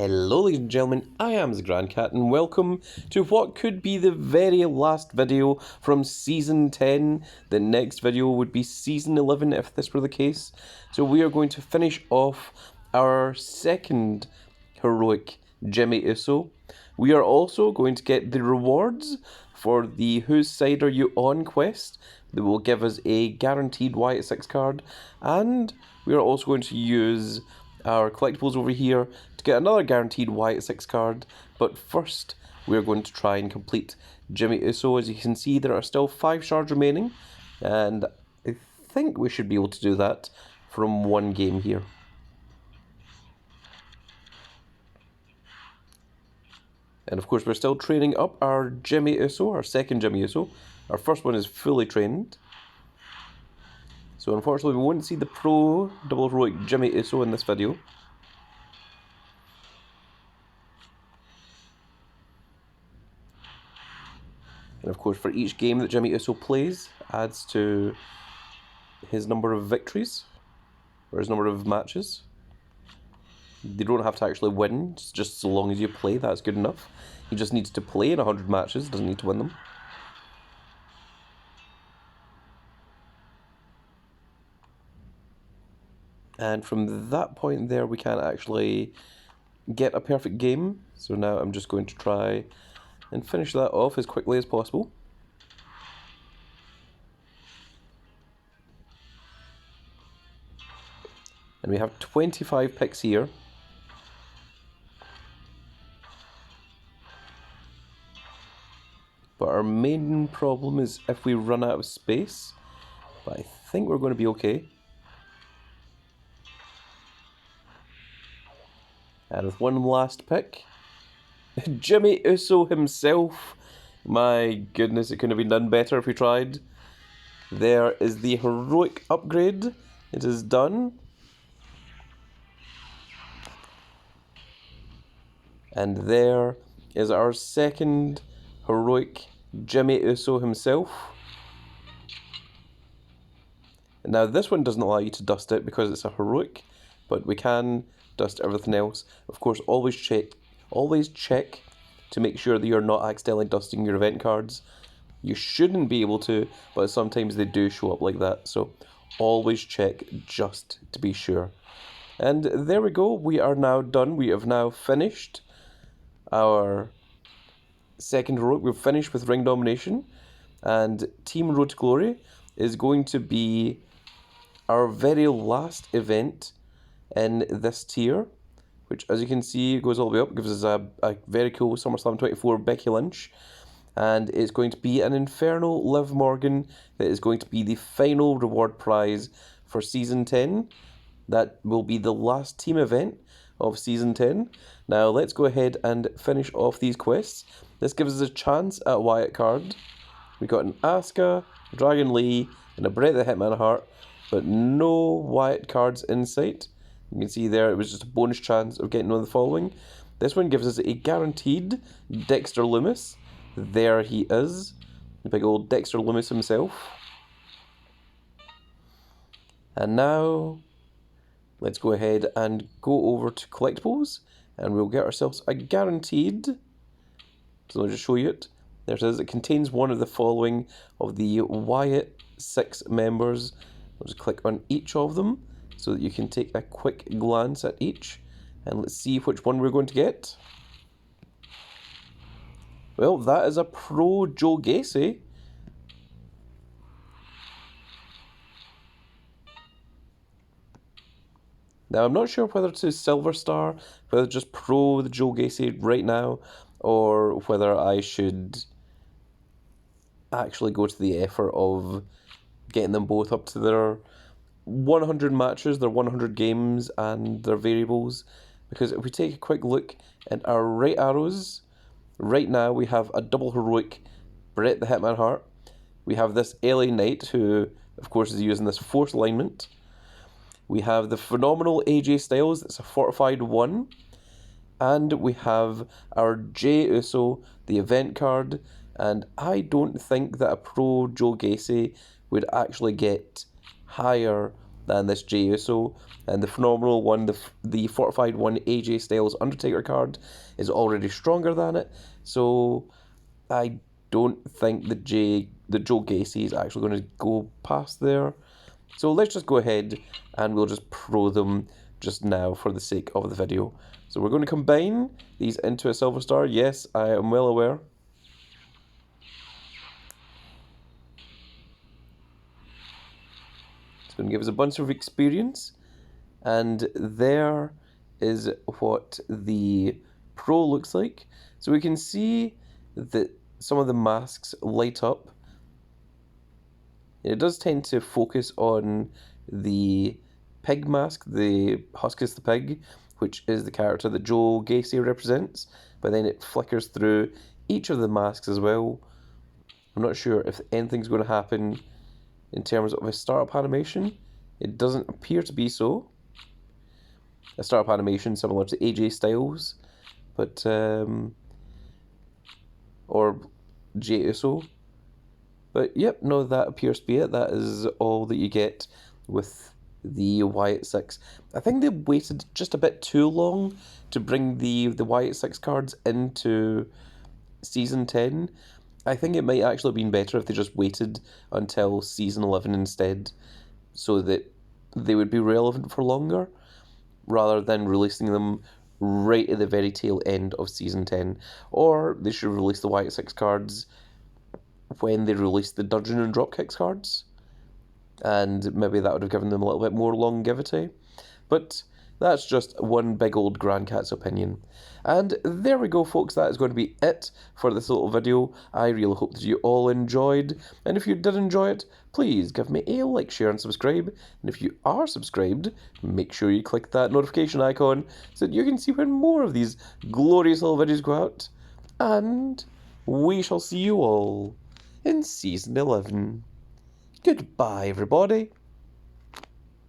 Hello ladies and gentlemen, I am the Grand Cat and welcome to what could be the very last video from Season 10. The next video would be Season 11 if this were the case. So we are going to finish off our second Heroic Jimmy Uso. We are also going to get the rewards for the Whose Side Are You On quest that will give us a guaranteed Wyatt Sicks card, and we are also going to use our collectibles over here to get another guaranteed Wyatt Sicks card. But first we are going to try and complete Jimmy Uso. As you can see, there are still 5 shards remaining, and I think we should be able to do that from one game here. And of course we're still training up our Jimmy Uso, our second Jimmy Uso. Our first one is fully trained, so unfortunately we won't see the Pro Double Heroic Jimmy Uso in this video. And of course for each game that Jimmy Uso plays adds to his number of victories, or his number of matches. They don't have to actually win, just so long as you play, that's good enough. He just needs to play in 100 matches, doesn't need to win them. And from that point there we can actually get a perfect game. So now I'm just going to try and finish that off as quickly as possible. And we have 25 picks here. But our main problem is if we run out of space. But I think we're going to be okay. And with one last pick, Jimmy Uso himself. My goodness, it couldn't have been done better if we tried. There is the heroic upgrade. It is done. And there is our second heroic Jimmy Uso himself. Now this one doesn't allow you to dust it because it's a heroic, but we can dust everything else. Of course, always check to make sure that you're not accidentally dusting your event cards. You shouldn't be able to, but sometimes they do show up like that, so always check just to be sure. And there we go, we are now done. We have now finished our second heroic. We've finished with ring domination, and Team Road to Glory is going to be our very last event in this tier, which as you can see goes all the way up, gives us a very cool SummerSlam 24 Becky Lynch, and it's going to be an Infernal Liv Morgan that is going to be the final reward prize for Season 10. That will be the last team event of Season 10. Now let's go ahead and finish off these quests. This gives us a chance at a Wyatt card. We got an Asuka, Dragon Lee, and a Bret the Hitman Hart, but no Wyatt cards in sight. You can see there it was just a bonus chance of getting one of the following. This one gives us a guaranteed Dexter Lumis. There he is, the big old Dexter Lumis himself. And now let's go ahead and go over to collectibles, and we'll get ourselves a guaranteed. So I'll just show you it. There it is. It contains one of the following of the Wyatt Sicks members. I'll just click on each of them so that you can take a quick glance at each, and let's see which one we're going to get. Well, that is a Pro Joe Gacy. Now I'm not sure whether to Silver Star, whether just Pro the Joe Gacy right now, or whether I should actually go to the effort of getting them both up to their 100 matches, their 100 games, and their variables. Because if we take a quick look at our right arrows, right now we have a double heroic Bret the Hitman Hart. We have this LA Knight, who of course is using this force alignment. We have the phenomenal AJ Styles, that's a fortified 1. And we have our Jey Uso, the event card. And I don't think that a Pro Joe Gacy would actually get higher than this Jey Uso. And the phenomenal one, the fortified one, AJ Styles Undertaker card, is already stronger than it. So I don't think that Joe Gacy is actually going to go past there. So let's just go ahead and we'll just pro them just now for the sake of the video. So we're going to combine these into a Silver Star. Yes, I am well aware. It's going to give us a bunch of experience. And there is what the Pro looks like. So we can see that some of the masks light up. It does tend to focus on the pig mask, the Huskus the Pig, which is the character that Joe Gacy represents, but then it flickers through each of the masks as well. I'm not sure if anything's going to happen in terms of a startup animation. It doesn't appear to be so. A startup animation similar to AJ Styles, but or Jey Uso. But yep, no, that appears to be it. That is all that you get with the Wyatt Sicks. I think they waited just a bit too long to bring the Wyatt Sicks cards into Season 10. I think it might actually have been better if they just waited until Season 11 instead, so that they would be relevant for longer, rather than releasing them right at the very tail end of Season 10. Or they should release the Wyatt Sicks cards when they released the Dungeon and Dropkicks cards, and maybe that would have given them a little bit more longevity. But that's just one big old Grand Cat's opinion. And there we go, folks. That is going to be it for this little video. I really hope that you all enjoyed. And if you did enjoy it, please give me a like, share, and subscribe. And if you are subscribed, make sure you click that notification icon so that you can see when more of these glorious little videos go out. And we shall see you all in Season 11. Goodbye, everybody.